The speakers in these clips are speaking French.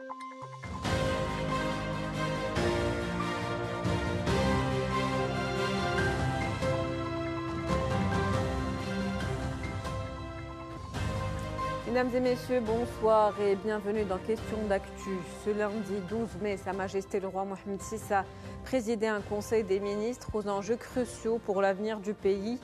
Mesdames et messieurs, bonsoir et bienvenue dans Question d'actu. Ce lundi 12 mai, Sa Majesté le roi Mohamed VI a présidé un conseil des ministres aux enjeux cruciaux pour l'avenir du pays.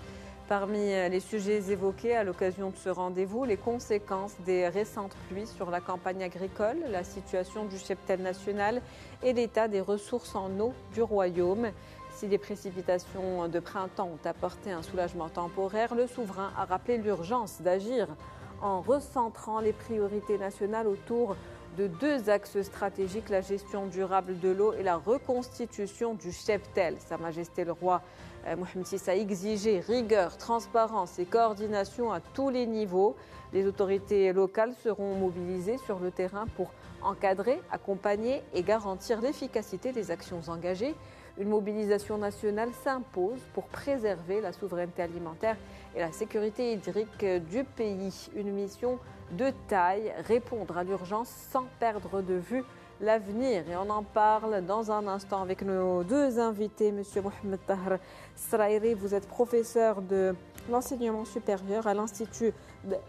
Parmi les sujets évoqués à l'occasion de ce rendez-vous, les conséquences des récentes pluies sur la campagne agricole, la situation du cheptel national et l'état des ressources en eau du royaume. Si les précipitations de printemps ont apporté un soulagement temporaire, le souverain a rappelé l'urgence d'agir en recentrant les priorités nationales autour de deux axes stratégiques, la gestion durable de l'eau et la reconstitution du cheptel. Sa Majesté le roi Mohamed VI a exigé rigueur, transparence et coordination à tous les niveaux. Les autorités locales seront mobilisées sur le terrain pour encadrer, accompagner et garantir l'efficacité des actions engagées. Une mobilisation nationale s'impose pour préserver la souveraineté alimentaire et la sécurité hydrique du pays. Une mission de taille, répondre à l'urgence sans perdre de vue l'avenir. Et on en parle dans un instant avec nos deux invités. Monsieur Mohamed Taher Srairi, vous êtes professeur de l'enseignement supérieur à l'Institut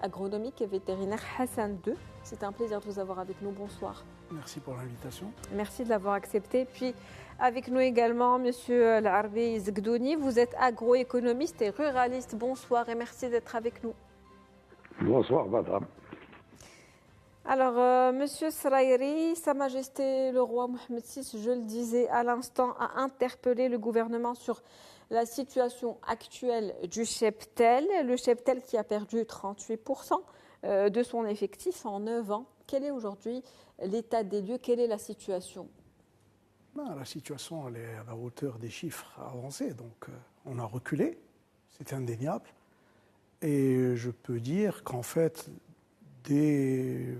agronomique et vétérinaire Hassan II. C'est un plaisir de vous avoir avec nous. Bonsoir. Merci pour l'invitation. Merci de l'avoir accepté. Puis avec nous également, Monsieur Larbi Zgdouni, vous êtes agroéconomiste et ruraliste. Bonsoir et merci d'être avec nous. Bonsoir, madame. Alors, Monsieur Srairi, Sa Majesté le roi Mohamed VI, je le disais à l'instant, a interpellé le gouvernement sur la situation actuelle du cheptel. Le cheptel qui a perdu 38% de son effectif en 9 ans. Quel est aujourd'hui l'état des lieux? Quelle est la situation? La situation, elle est à la hauteur des chiffres avancés. Donc, on a reculé, c'est indéniable. Et je peux dire qu'en fait, dès,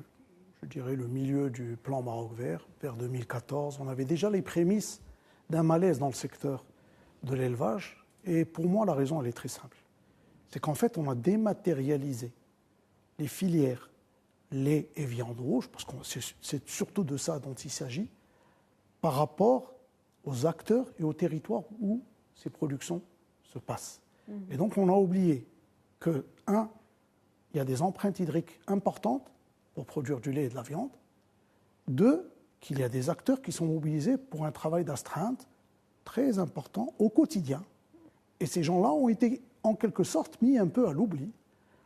je dirais, le milieu du plan Maroc vert, vers 2014, on avait déjà les prémices d'un malaise dans le secteur de l'élevage. Et pour moi, la raison, elle est très simple. C'est qu'en fait, on a dématérialisé les filières lait et viande rouge, parce que c'est surtout de ça dont il s'agit, par rapport aux acteurs et aux territoires où ces productions se passent. Et donc, on a oublié que, un, il y a des empreintes hydriques importantes pour produire du lait et de la viande. Deux, qu'il y a des acteurs qui sont mobilisés pour un travail d'astreinte très important au quotidien. Et ces gens-là ont été, en quelque sorte, mis un peu à l'oubli,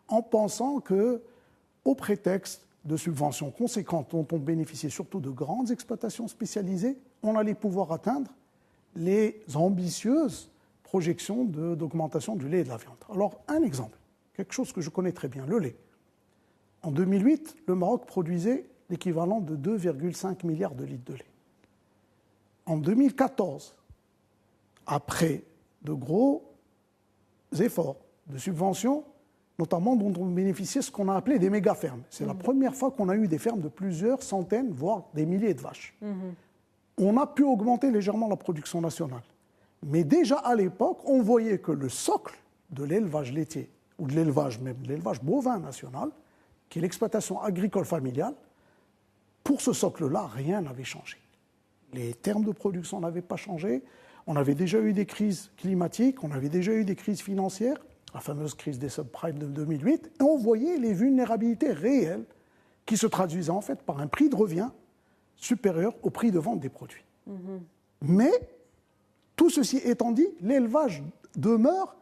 en pensant que, au prétexte de subventions conséquentes dont on bénéficiait surtout de grandes exploitations spécialisées, on allait pouvoir atteindre les ambitieuses projections d'augmentation du lait et de la viande. Alors, un exemple, quelque chose que je connais très bien, le lait. En 2008, le Maroc produisait l'équivalent de 2,5 milliards de litres de lait. En 2014, après de gros efforts de subventions, notamment dont on bénéficiait ce qu'on a appelé des méga-fermes. C'est la première fois qu'on a eu des fermes de plusieurs centaines, voire des milliers de vaches. On a pu augmenter légèrement la production nationale. Mais déjà à l'époque, on voyait que le socle de l'élevage laitier, ou de l'élevage même, l'élevage bovin national, qui est l'exploitation agricole familiale, pour ce socle-là, rien n'avait changé. Les termes de production n'avaient pas changé. On avait déjà eu des crises climatiques, on avait déjà eu des crises financières, la fameuse crise des subprimes de 2008, et on voyait les vulnérabilités réelles qui se traduisaient en fait par un prix de revient supérieur au prix de vente des produits. Mais, tout ceci étant dit, l'élevage demeure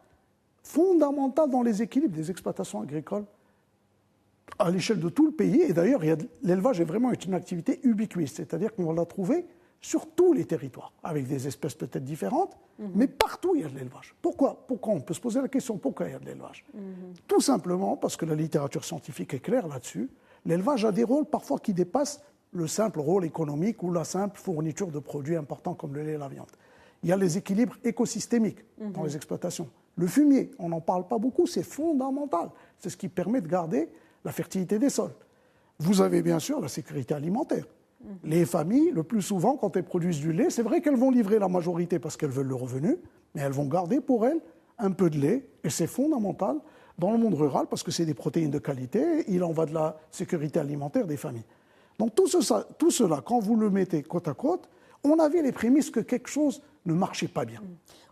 fondamental dans les équilibres des exploitations agricoles à l'échelle de tout le pays. Et d'ailleurs, l'élevage est vraiment une activité ubiquiste, c'est-à-dire qu'on va la trouver sur tous les territoires, avec des espèces peut-être différentes, mais partout il y a de l'élevage. Pourquoi on peut se poser la question, pourquoi il y a de l'élevage? Tout simplement parce que la littérature scientifique est claire là-dessus. L'élevage a des rôles parfois qui dépassent le simple rôle économique ou la simple fourniture de produits importants comme le lait et la viande. Il y a les équilibres écosystémiques dans les exploitations. Le fumier, on n'en parle pas beaucoup, c'est fondamental. C'est ce qui permet de garder la fertilité des sols. Vous avez bien sûr la sécurité alimentaire. Les familles, le plus souvent, quand elles produisent du lait, c'est vrai qu'elles vont livrer la majorité parce qu'elles veulent le revenu, mais elles vont garder pour elles un peu de lait, et c'est fondamental dans le monde rural parce que c'est des protéines de qualité, il en va de la sécurité alimentaire des familles. Donc tout cela, quand vous le mettez côte à côte, on avait les prémices que quelque chose ne marchait pas bien.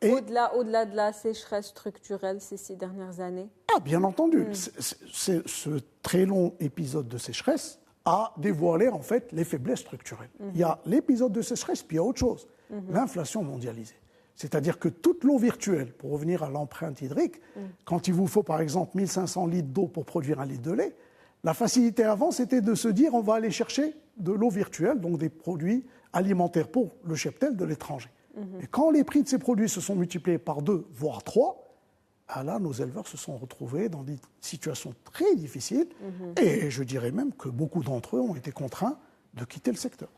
Et au-delà de la sécheresse structurelle ces 6 dernières années? Ah, bien entendu. Ce très long épisode de sécheresse a dévoilé en fait les faiblesses structurelles. Il y a l'épisode de sécheresse, puis il y a autre chose, l'inflation mondialisée. C'est-à-dire que toute l'eau virtuelle, pour revenir à l'empreinte hydrique, quand il vous faut par exemple 1500 litres d'eau pour produire un litre de lait, la facilité avant, c'était de se dire on va aller chercher de l'eau virtuelle, donc des produits alimentaires pour le cheptel de l'étranger. Et quand les prix de ces produits se sont multipliés par 2, voire 3, là, nos éleveurs se sont retrouvés dans des situations très difficiles. Et je dirais même que beaucoup d'entre eux ont été contraints de quitter le secteur.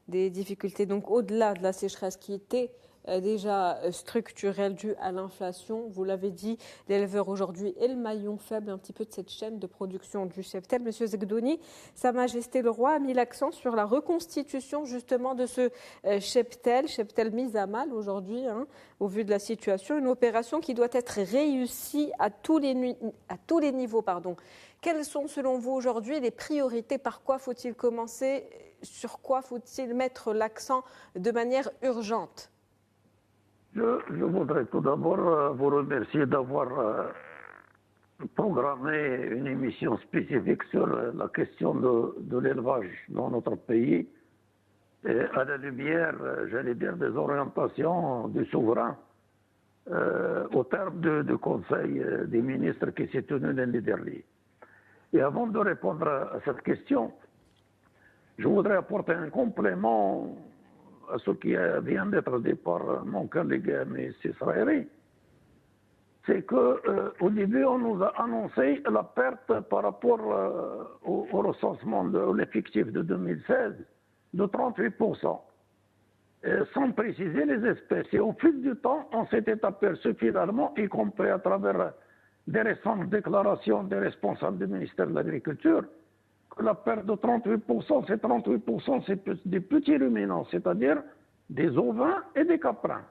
Des difficultés donc au-delà de la sécheresse qui était déjà structurelle due à l'inflation. Vous l'avez dit, l'éleveur aujourd'hui est le maillon faible un petit peu de cette chaîne de production du cheptel. Monsieur Zegdouni, Sa Majesté le Roi a mis l'accent sur la reconstitution justement de ce cheptel mis à mal aujourd'hui, au vu de la situation. Une opération qui doit être réussie à tous les niveaux. Quelles sont selon vous aujourd'hui les priorités? Par quoi faut-il commencer? Sur quoi faut-il mettre l'accent de manière urgente? Je voudrais tout d'abord vous remercier d'avoir programmé une émission spécifique sur la question de l'élevage dans notre pays, et à la lumière, j'allais dire, des orientations du souverain au terme du Conseil des ministres qui s'est tenu l'année dernière. Et avant de répondre à cette question, je voudrais apporter un complément à ce qui vient d'être dit par mon collègue M. Israëli. C'est qu'au début, on nous a annoncé la perte par rapport au recensement de l'effectif de 2016 de 38%, sans préciser les espèces. Et au fil du temps, on s'était aperçu finalement, y compris à travers des récentes déclarations des responsables du ministère de l'Agriculture, que la perte de 38%, c'est 38%, c'est des petits ruminants, c'est-à-dire des ovins et des caprins.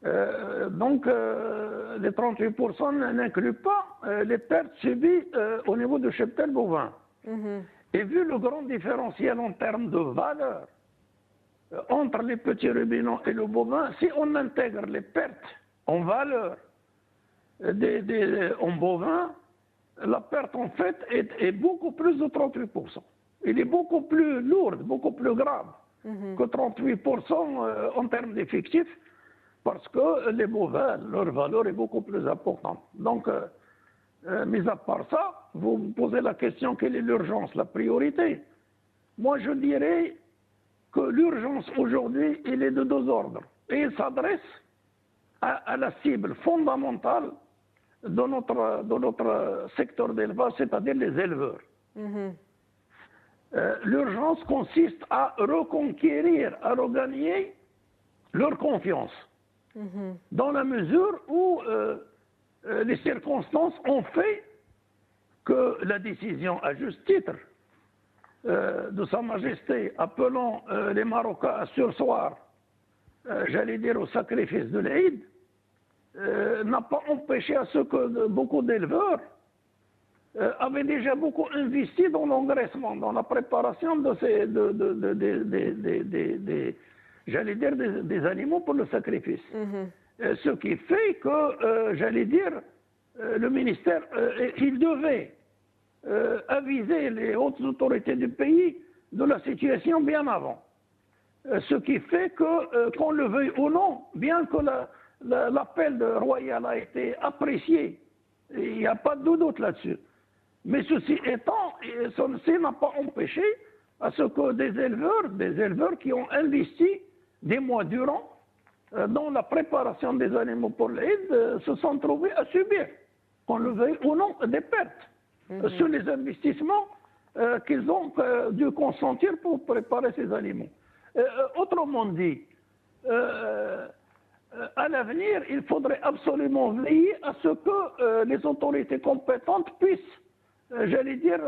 Donc, les 38% n'incluent pas les pertes subies au niveau du cheptel bovin. Et vu le grand différentiel en termes de valeur entre les petits ruminants et le bovin, si on intègre les pertes en valeur en bovin, la perte en fait est beaucoup plus de 38%. Elle est beaucoup plus lourde, beaucoup plus grave que 38% en termes d'effectifs, parce que les bovins, leur valeur est beaucoup plus importante. Donc, mis à part ça, vous me posez la question, quelle est l'urgence, la priorité? Moi, je dirais que l'urgence aujourd'hui, elle est de 2 ordres. Et elle s'adresse à la cible fondamentale de notre secteur d'élevage, c'est-à-dire les éleveurs. L'urgence consiste à reconquérir, à regagner leur confiance, dans la mesure où les circonstances ont fait que la décision, à juste titre, de Sa Majesté appelant les Marocains à surseoir, j'allais dire, au sacrifice de l'Aïd, n'a pas empêché à ce que beaucoup d'éleveurs avaient déjà beaucoup investi dans l'engraissement, dans la préparation des animaux pour le sacrifice. Ce qui fait que, j'allais dire, le ministère, il devait aviser les hautes autorités du pays de la situation bien avant. Ce qui fait que, qu'on le veuille ou non, bien que l'appel royal a été apprécié, il n'y a pas de doute là-dessus. Mais ceci étant, ceci n'a pas empêché à ce que des éleveurs qui ont investi des mois durant dans la préparation des animaux pour l'Aïd se sont trouvés à subir, qu'on le veuille ou non, des pertes sur les investissements qu'ils ont dû consentir pour préparer ces animaux. Autrement dit, à l'avenir, il faudrait absolument veiller à ce que les autorités compétentes puissent, j'allais dire,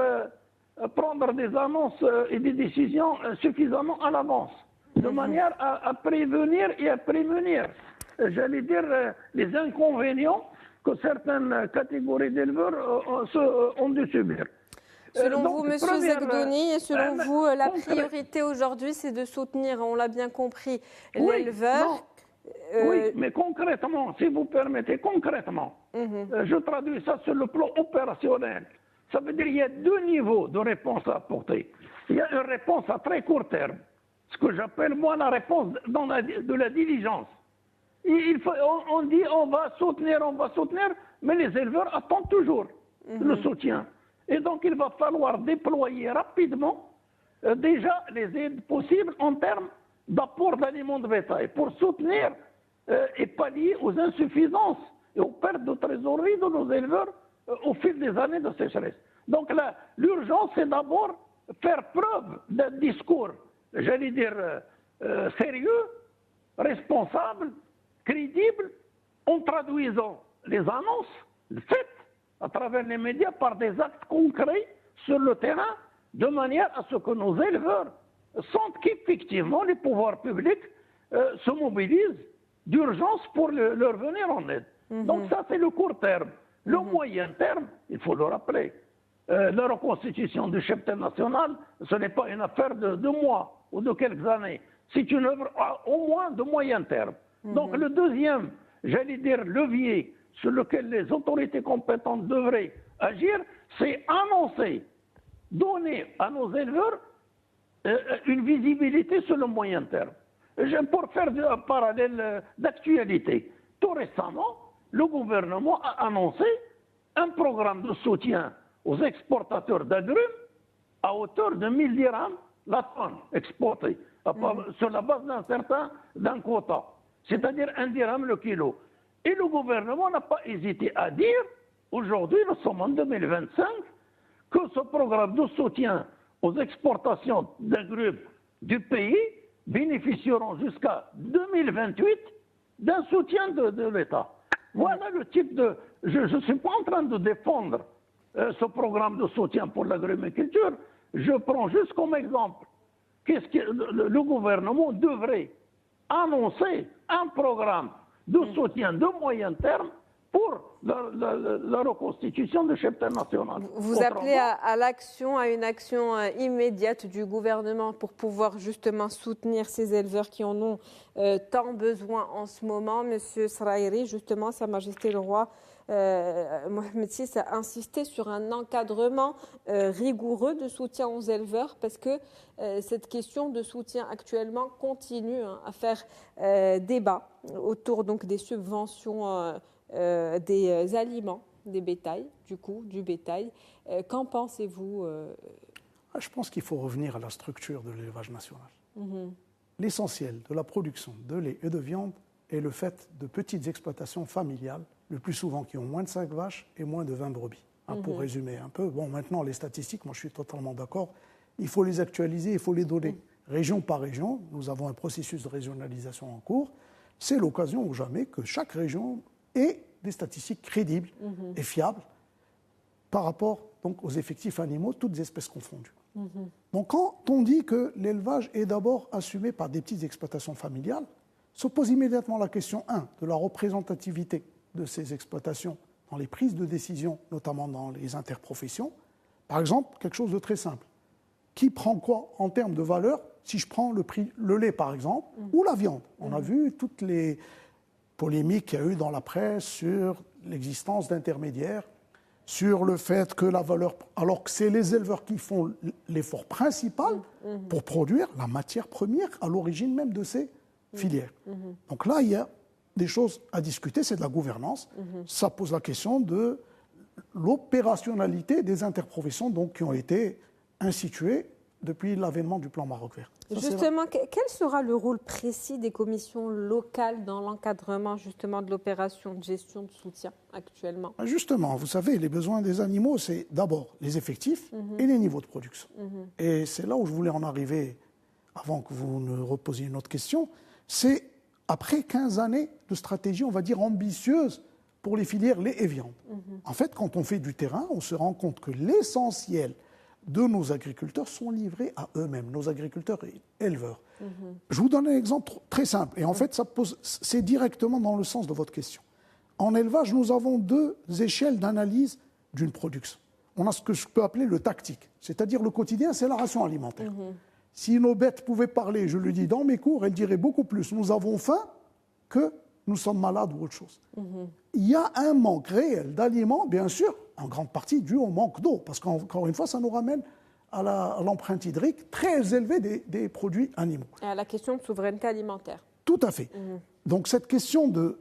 prendre des annonces et des décisions suffisamment à l'avance, de manière à prévenir et à prémunir, j'allais dire, les inconvénients que certaines catégories d'éleveurs ont dû subir. Selon vous, M. Zegdouni, selon vous, la priorité aujourd'hui, c'est de soutenir, on l'a bien compris, l'éleveur. Oui, mais concrètement, si vous permettez, concrètement, je traduis ça sur le plan opérationnel. Ça veut dire qu'il y a deux niveaux de réponse à apporter. Il y a une réponse à très court terme, ce que j'appelle moi la réponse de la diligence. On dit on va soutenir, mais les éleveurs attendent toujours le soutien. Et donc il va falloir déployer rapidement déjà les aides possibles en termes d'apport d'aliments de bétail pour soutenir et pallier aux insuffisances et aux pertes de trésorerie de nos éleveurs au fil des années de sécheresse. Donc là, l'urgence, c'est d'abord faire preuve d'un discours, j'allais dire, sérieux, responsable, crédible, en traduisant les annonces faites à travers les médias par des actes concrets sur le terrain, de manière à ce que nos éleveurs sentent qu'effectivement les pouvoirs publics se mobilisent d'urgence pour leur venir en aide. Donc ça, c'est le court terme. Le moyen terme, il faut le rappeler, la reconstitution du cheptel national, ce n'est pas une affaire de 2 mois ou de quelques années. C'est une œuvre au moins de moyen terme. Donc le deuxième, j'allais dire, levier sur lequel les autorités compétentes devraient agir, c'est annoncer, donner à nos éleveurs une visibilité sur le moyen terme. Pour faire un parallèle d'actualité, tout récemment, le gouvernement a annoncé un programme de soutien aux exportateurs d'agrumes à hauteur de 1000 dirhams la tonne exportée, sur la base d'un quota, c'est-à-dire 1 dirham le kilo. Et le gouvernement n'a pas hésité à dire, aujourd'hui, nous sommes en 2025, que ce programme de soutien aux exportations d'agrumes du pays bénéficieront jusqu'à 2028 d'un soutien de l'État. Voilà le type de... Je ne suis pas en train de défendre ce programme de soutien pour l'agrumiculture. Je prends juste comme exemple qu'est-ce que le gouvernement devrait annoncer un programme de soutien de moyen terme pour la reconstitution du cheptel national. Vous appelez à l'action, à une action immédiate du gouvernement pour pouvoir justement soutenir ces éleveurs qui en ont tant besoin en ce moment. Monsieur Srairi, justement, Sa Majesté le Roi Mohamed VI a insisté sur un encadrement rigoureux de soutien aux éleveurs parce que cette question de soutien actuellement continue à faire débat autour donc des subventions des aliments, des bétails, du bétail. Qu'en pensez-vous Je pense qu'il faut revenir à la structure de l'élevage national. L'essentiel de la production de lait et de viande est le fait de petites exploitations familiales, le plus souvent qui ont moins de 5 vaches et moins de 20 brebis. Pour résumer un peu, bon, maintenant les statistiques, moi je suis totalement d'accord, il faut les actualiser, il faut les donner. Région par région, nous avons un processus de régionalisation en cours. C'est l'occasion ou jamais que chaque région ait des statistiques crédibles et fiables par rapport donc, aux effectifs animaux, toutes espèces confondues. Donc quand on dit que l'élevage est d'abord assumé par des petites exploitations familiales, se pose immédiatement la question, de la représentativité de ces exploitations dans les prises de décision, notamment dans les interprofessions. Par exemple, quelque chose de très simple. Qui prend quoi en termes de valeur si je prends le lait, par exemple, ou la viande? On a vu toutes les polémiques qu'il y a eu dans la presse sur l'existence d'intermédiaires, sur le fait que la valeur, alors que c'est les éleveurs qui font l'effort principal pour produire la matière première à l'origine même de ces filières. Donc là, il y a des choses à discuter, c'est de la gouvernance. Ça pose la question de l'opérationnalité des interprofessions donc, qui ont été instituées depuis l'avènement du plan Maroc Vert. Justement, quel sera le rôle précis des commissions locales dans l'encadrement justement de l'opération de gestion de soutien actuellement? Justement, vous savez, les besoins des animaux, c'est d'abord les effectifs et les niveaux de production. Et c'est là où je voulais en arriver, avant que vous ne reposiez une autre question, c'est après 15 années de stratégie, on va dire, ambitieuse pour les filières lait et viande. En fait, quand on fait du terrain, on se rend compte que l'essentiel de nos agriculteurs sont livrés à eux-mêmes, nos agriculteurs et éleveurs. Je vous donne un exemple très simple, et en fait, c'est directement dans le sens de votre question. En élevage, nous avons 2 échelles d'analyse d'une production. on a ce que je peux appeler le tactique. C'est-à-dire le quotidien, c'est la ration alimentaire. Si nos bêtes pouvaient parler, je le dis dans mes cours, elles diraient beaucoup plus. Nous avons faim que nous sommes malades ou autre chose. Il y a un manque réel d'aliments, bien sûr, en grande partie dû au manque d'eau. Parce qu'encore une fois, ça nous ramène à l'empreinte hydrique très élevée des produits animaux. Et à la question de souveraineté alimentaire. Tout à fait. Donc cette question de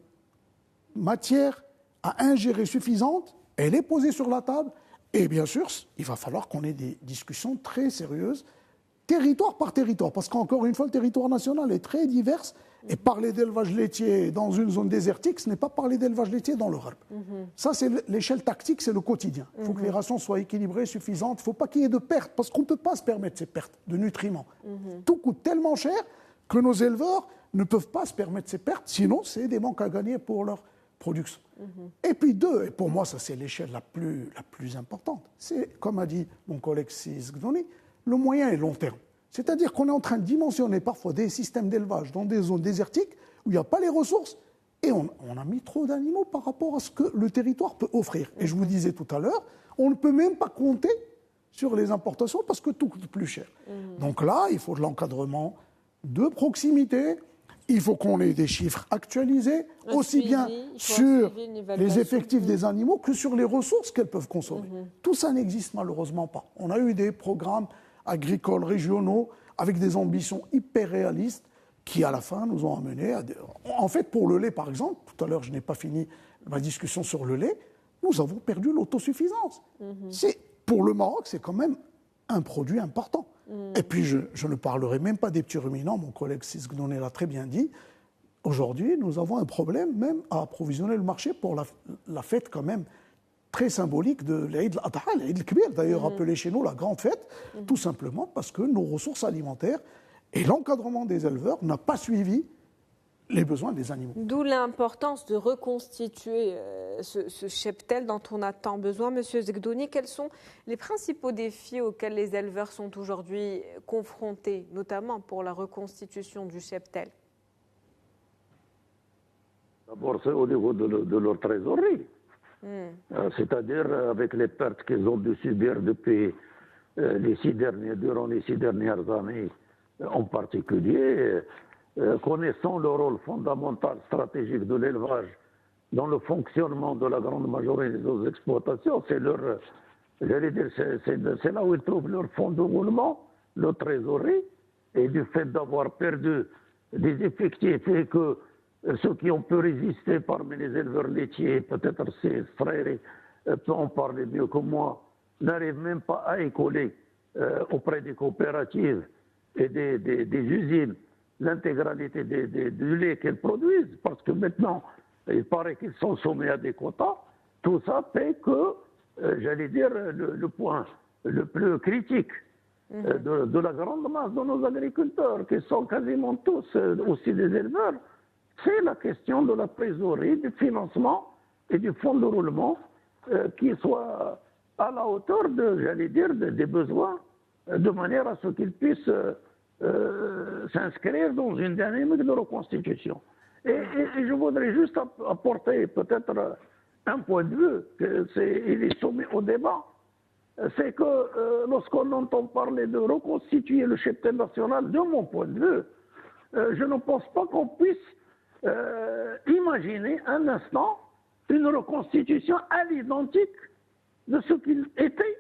matière à ingérer suffisante, elle est posée sur la table. Et bien sûr, il va falloir qu'on ait des discussions très sérieuses, territoire par territoire. Parce qu'encore une fois, le territoire national est très divers. Et parler d'élevage laitier dans une zone désertique, ce n'est pas parler d'élevage laitier dans le Gharb. Ça, c'est l'échelle tactique, c'est le quotidien. Il faut que les rations soient équilibrées, suffisantes. Il ne faut pas qu'il y ait de pertes, parce qu'on ne peut pas se permettre ces pertes de nutriments. Tout coûte tellement cher que nos éleveurs ne peuvent pas se permettre ces pertes. Sinon, c'est des manques à gagner pour leur production. Et puis deux, et pour moi, ça c'est l'échelle la plus importante, c'est, comme a dit mon collègue Sis Gdoni, le moyen et long terme. C'est-à-dire qu'on est en train de dimensionner parfois des systèmes d'élevage dans des zones désertiques où il n'y a pas les ressources et on a mis trop d'animaux par rapport à ce que le territoire peut offrir. Et je vous disais tout à l'heure, on ne peut même pas compter sur les importations parce que tout coûte plus cher. Donc là, il faut de l'encadrement de proximité, il faut qu'on ait des chiffres actualisés, aussi bien sur les effectifs des animaux que sur les ressources qu'elles peuvent consommer. Tout ça n'existe malheureusement pas. On a eu des programmes agricoles régionaux avec des ambitions hyper réalistes qui, à la fin, nous ont amenés à... En fait, pour le lait, par exemple, tout à l'heure, je n'ai pas fini ma discussion sur le lait, nous avons perdu l'autosuffisance. Pour le Maroc, c'est quand même un produit important. Et puis, je ne parlerai même pas des petits ruminants, mon collègue Sis Gdoni l'a très bien dit. Aujourd'hui, nous avons un problème même à approvisionner le marché pour la fête quand même très symbolique de l'Aïd al-Adha, l'Aïd al-Kbir, d'ailleurs appelée chez nous la grande fête, tout simplement parce que nos ressources alimentaires et l'encadrement des éleveurs n'a pas suivi les besoins des animaux. D'où l'importance de reconstituer ce cheptel dont on a tant besoin. Monsieur Zegdouni, quels sont les principaux défis auxquels les éleveurs sont aujourd'hui confrontés, notamment pour la reconstitution du cheptel? D'abord, c'est au niveau de leur trésorerie. C'est-à-dire avec les pertes qu'ils ont dû subir depuis durant les 6 dernières années en particulier, connaissant le rôle fondamental stratégique de l'élevage dans le fonctionnement de la grande majorité des exploitations, c'est là où ils trouvent leur fonds de roulement, leur trésorerie, et du fait d'avoir perdu des effectifs et que ceux qui ont pu résister parmi les éleveurs laitiers, peut-être ses frères peuvent en parler mieux que moi, n'arrivent même pas à écoler auprès des coopératives et des usines l'intégralité du lait qu'elles produisent, parce que maintenant, il paraît qu'ils sont soumis à des quotas. Tout ça fait que, j'allais dire, le point le plus critique de la grande masse de nos agriculteurs, qui sont quasiment tous aussi des éleveurs, c'est la question de la trésorerie, du financement et du fonds de roulement qui soit à la hauteur des besoins, de manière à ce qu'ils puissent s'inscrire dans une dynamique de reconstitution. Et je voudrais juste apporter peut-être un point de vue, il est soumis au débat, c'est que lorsqu'on entend parler de reconstituer le cheptel national, de mon point de vue, je ne pense pas qu'on puisse imaginer un instant une reconstitution à l'identique de ce qu'il était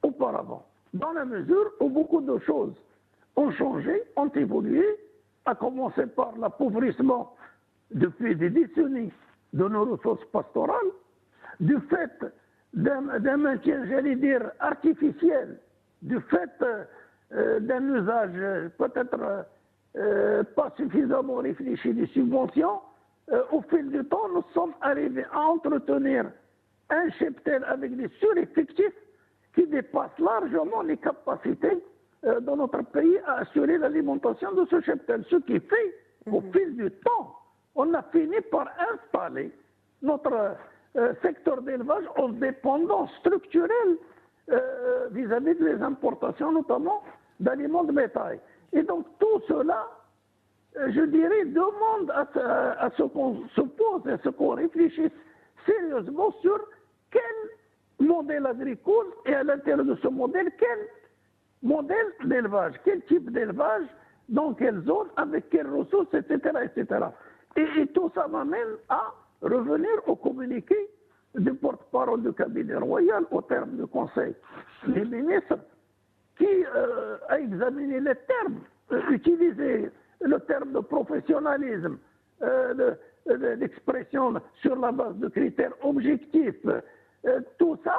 auparavant, dans la mesure où beaucoup de choses ont changé, ont évolué, à commencer par l'appauvrissement depuis des décennies de nos ressources pastorales, du fait d'un maintien, j'allais dire, artificiel, du fait d'un usage peut-être pas suffisamment réfléchi des subventions. Au fil du temps, nous sommes arrivés à entretenir un cheptel avec des sureffectifs qui dépassent largement les capacités dans notre pays à assurer l'alimentation de ce cheptel. Ce qui fait qu'au fil du temps, on a fini par installer notre secteur d'élevage en dépendance structurelle vis-à-vis des importations, notamment d'aliments de bétail. Et donc tout cela, je dirais, demande à ce qu'on se pose, à ce qu'on réfléchisse sérieusement sur quelle modèle agricole et à l'intérieur de ce modèle, quel modèle d'élevage, quel type d'élevage, dans quelle zone, avec quelles ressources, etc. etc. Et tout ça m'amène à revenir au communiqué du porte-parole du cabinet royal au terme du Conseil des ministres qui a examiné les termes, utilisé le terme de professionnalisme, l'expression sur la base de critères objectifs, tout ça,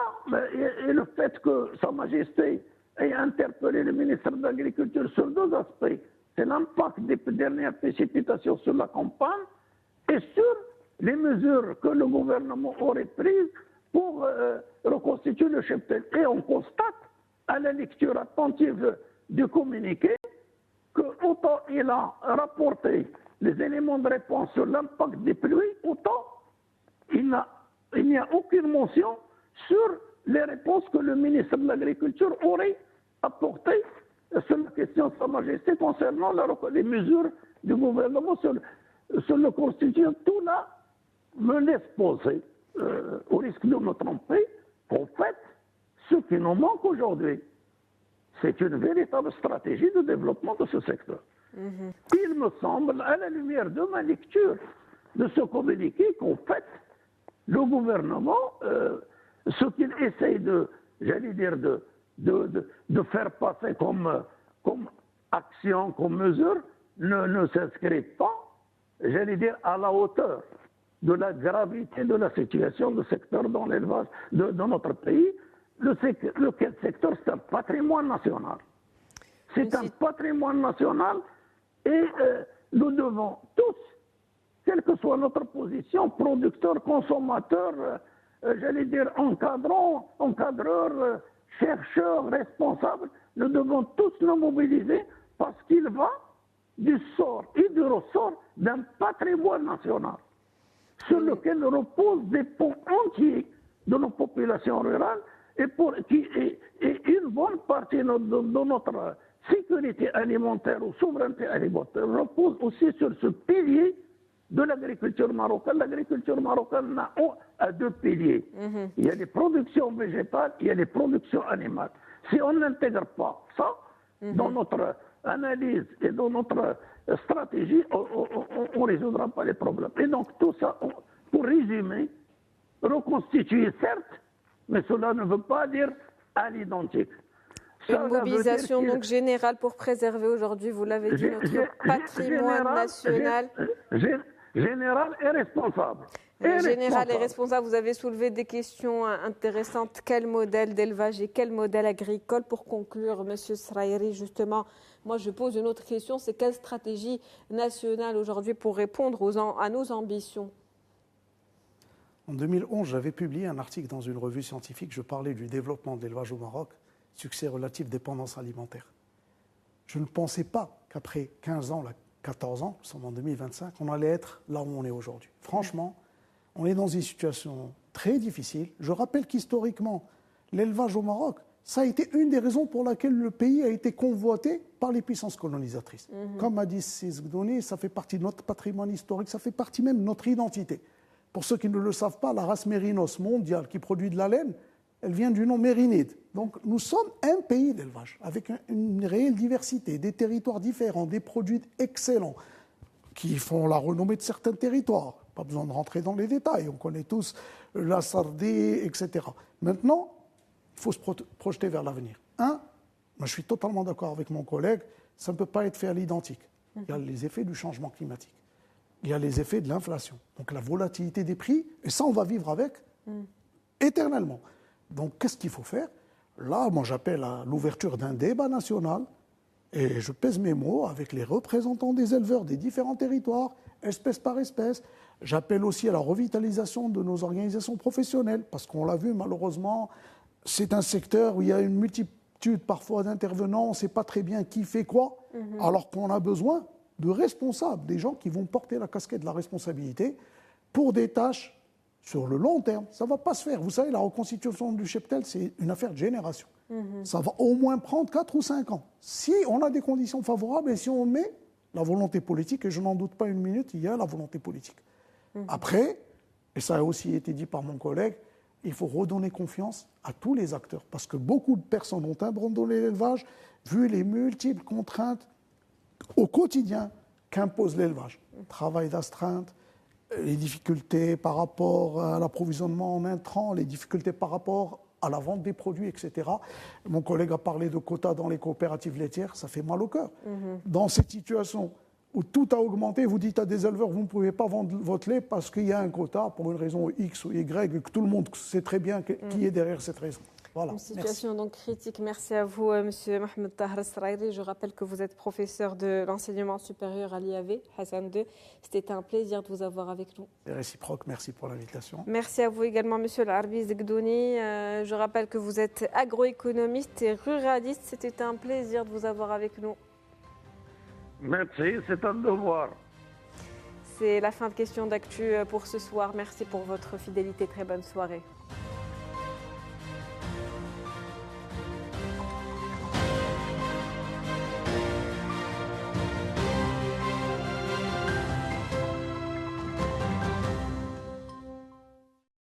et le fait que Sa Majesté ait interpellé le ministre de l'Agriculture sur deux aspects, c'est l'impact des dernières précipitations sur la campagne et sur les mesures que le gouvernement aurait prises pour reconstituer le cheptel. Et on constate, à la lecture attentive du communiqué, que autant il a rapporté les éléments de réponse sur l'impact des pluies, autant il n'y a aucune mention sur les réponses que le ministre de l'Agriculture aurait apportées sur la question de Sa Majesté concernant les mesures du gouvernement sur le constituant. Tout là me laisse penser, au risque de me tromper, qu'en fait, ce qui nous manque aujourd'hui, c'est une véritable stratégie de développement de ce secteur. Il me semble, à la lumière de ma lecture de ce communiqué, qu'en fait, le gouvernement, ce qu'il essaye de faire passer comme action, comme mesure, ne s'inscrit pas, à la hauteur de la gravité de la situation du secteur dans l'élevage de notre pays. Lequel secteur, c'est un patrimoine national. C'est un patrimoine national et nous devons tous, quelle que soit notre position, producteurs, consommateurs, encadreurs, chercheurs, responsables, nous devons tous nous mobiliser parce qu'il va du sort et du ressort d'un patrimoine national sur lequel reposent des pans entiers de nos populations rurales et une bonne partie de notre sécurité alimentaire ou souveraineté alimentaire repose aussi sur ce pilier de l'agriculture marocaine. L'agriculture marocaine a deux piliers. Il y a les productions végétales, il y a les productions animales. Si on n'intègre pas ça dans notre analyse et dans notre stratégie, on ne résoudra pas les problèmes. Et donc tout ça, pour résumer, reconstituer certes, mais cela ne veut pas dire à l'identique. Une mobilisation donc générale pour préserver aujourd'hui, vous l'avez dit, notre patrimoine national. Général et responsable. Général et responsable, vous avez soulevé des questions intéressantes. Quel modèle d'élevage et quel modèle agricole? Pour conclure, Monsieur Sraïri, justement, moi je pose une autre question, c'est quelle stratégie nationale aujourd'hui pour répondre à nos ambitions? En 2011, j'avais publié un article dans une revue scientifique, je parlais du développement de l'élevage au Maroc, succès relatif, dépendance alimentaire. Je ne pensais pas qu'après 15 ans, 14 ans, nous sommes en 2025, on allait être là où on est aujourd'hui. Franchement, on est dans une situation très difficile. Je rappelle qu'historiquement, l'élevage au Maroc, ça a été une des raisons pour laquelle le pays a été convoité par les puissances colonisatrices. Comme a dit Sizgdouni, ça fait partie de notre patrimoine historique, ça fait partie même de notre identité. Pour ceux qui ne le savent pas, la race mérinos mondiale qui produit de la laine, elle vient du nom mérinide. Donc nous sommes un pays d'élevage, avec une réelle diversité, des territoires différents, des produits excellents, qui font la renommée de certains territoires. Pas besoin de rentrer dans les détails, on connaît tous la Sardie, etc. Maintenant, il faut se projeter vers l'avenir. Moi je suis totalement d'accord avec mon collègue, ça ne peut pas être fait à l'identique. Il y a les effets du changement climatique, il y a les effets de l'inflation, donc la volatilité des prix, et ça on va vivre avec éternellement. Donc qu'est-ce qu'il faut faire? Là, moi j'appelle à l'ouverture d'un débat national, et je pèse mes mots avec les représentants des éleveurs des différents territoires, espèce par espèce. J'appelle aussi à la revitalisation de nos organisations professionnelles, parce qu'on l'a vu malheureusement, c'est un secteur où il y a une multitude parfois d'intervenants, on ne sait pas très bien qui fait quoi, alors qu'on a besoin de responsables, des gens qui vont porter la casquette de la responsabilité pour des tâches sur le long terme. Ça ne va pas se faire. Vous savez, la reconstitution du cheptel, c'est une affaire de génération. Ça va au moins prendre 4 ou 5 ans. Si on a des conditions favorables et si on met la volonté politique, et je n'en doute pas une minute, il y a la volonté politique. Après, et ça a aussi été dit par mon collègue, il faut redonner confiance à tous les acteurs. Parce que beaucoup de personnes ont abandonné l'élevage, vu les multiples contraintes au quotidien qu'impose l'élevage. Travail d'astreinte, les difficultés par rapport à l'approvisionnement en intrants, les difficultés par rapport à la vente des produits, etc. Mon collègue a parlé de quotas dans les coopératives laitières, ça fait mal au cœur. Dans cette situation où tout a augmenté, vous dites à des éleveurs, vous ne pouvez pas vendre votre lait parce qu'il y a un quota pour une raison X ou Y, et que tout le monde sait très bien qui est derrière cette raison. Voilà. Une situation donc critique. Merci à vous, M. Mohamed Taher Srairi. Je rappelle que vous êtes professeur de l'enseignement supérieur à l'IAV, Hassan II. C'était un plaisir de vous avoir avec nous. C'est réciproque, merci pour l'invitation. Merci à vous également, M. Larbi Zegdouni. Je rappelle que vous êtes agroéconomiste et ruraliste. C'était un plaisir de vous avoir avec nous. Merci, c'est un devoir. C'est la fin de Question d'actu pour ce soir. Merci pour votre fidélité. Très bonne soirée.